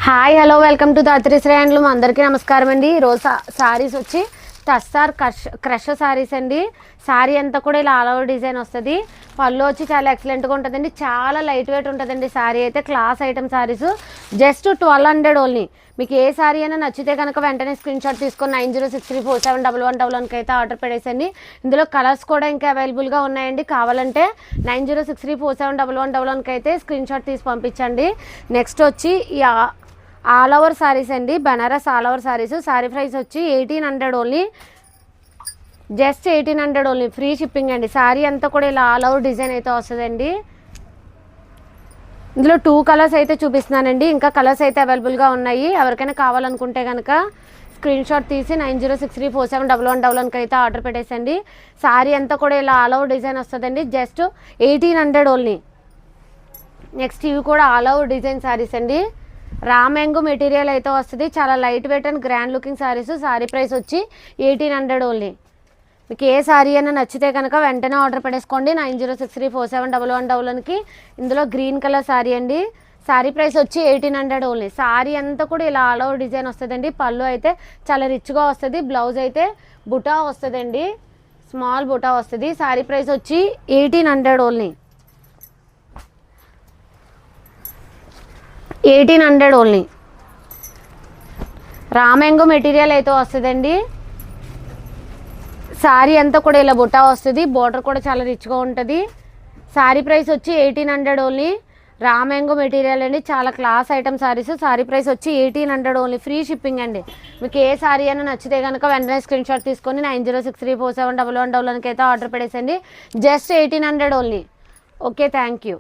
Hi hello welcome to Dhatrisri handloom. అందరికీ నమస్కారం అండి. ఈరోజు శారీస్ వచ్చి టస్సార్ క్రష్ శారీస్ అండి. శారీ అంతా కూడా ఇలా ఆల్ ఓవర్ డిజైన్ వస్తుంది. పళ్ళు వచ్చి చాలా ఎక్సలెంట్గా ఉంటుందండి. చాలా లైట్ వెయిట్ ఉంటుందండి. శారీ అయితే class item saris. Just 1200 only. మీకు ఏ శారీ అయినా నచ్చితే కనుక వెంటనే స్క్రీన్ షాట్ తీసుకొని 9063471111 అయితే ఆర్డర్ పెట్టేసండి. ఇందులో కలర్స్ కూడా ఇంకా అవైలబుల్గా ఉన్నాయండి. కావాలంటే 9063471111 అయితే స్క్రీన్ షాట్ తీసి పంపించండి. నెక్స్ట్ వచ్చి ఈ ఆల్ ఓవర్ శారీస్ అండి. Banaras all over saris. Sari price వచ్చి 1800 only. Just 1800 only. Free shipping అండి. శారీ అంతా కూడా ఇలా ఆల్ ఓవర్ డిజైన్ అయితే వస్తుందండి. ఇందులో 2 కలర్స్ అయితే చూపిస్తున్నానండి. ఇంకా కలర్స్ అయితే అవైలబుల్గా ఉన్నాయి. ఎవరికైనా కావాలనుకుంటే కనుక స్క్రీన్ షాట్ తీసి 9063471111 అయితే ఆర్డర్ పెట్టేసండి. శారీ అంతా కూడా ఇలా ఆల్ ఓవర్ డిజైన్ వస్తుందండి. Just 1800 only. నెక్స్ట్ ఇవి కూడా ఆల్ ఓవర్ డిజైన్ శారీస్ అండి. రామ్యాంగో మెటీరియల్ అయితే వస్తుంది. చాలా light weight and grand looking saris. Sari price వచ్చి 1800 ఓన్లీ. మీకు ఏ శారీ అయినా నచ్చితే కనుక వెంటనే ఆర్డర్ పెట్టేసుకోండి 9063471111కి. ఇందులో గ్రీన్ కలర్ శారీ అండి. శారీ ప్రైస్ వచ్చి 1800 ఓన్లీ. శారీ అంతా కూడా ఇలా ఆల్ ఓవర్ డిజైన్ వస్తుందండి. పళ్ళు అయితే చాలా రిచ్గా వస్తుంది. బ్లౌజ్ అయితే బుటా వస్తుందండి. స్మాల్ బుటా వస్తుంది. శారీ ప్రైస్ వచ్చి 1800 ఓన్లీ. 1800 ఓన్లీ. రామ్యాంగో మెటీరియల్ అయితే వస్తుందండి. శారీ అంతా కూడా ఇలా బుట్టా వస్తుంది. బోర్డర్ కూడా చాలా రిచ్గా ఉంటుంది. శారీ ప్రైస్ వచ్చి 1800 ఓన్లీ. రామ్యాంగో మెటీరియల్ అండి. చాలా class item saris. Sari price వచ్చి 1800 ఓన్లీ. ఫ్రీ షిప్పింగ్ అండి. మీకు ఏ శారీ అయినా నచ్చితే కనుక వెంటనే స్క్రీన్ షాట్ తీసుకొని 9063471111కి అయితే ఆర్డర్ పెట్టేసండి. Just 1800 only. Okay, thank you.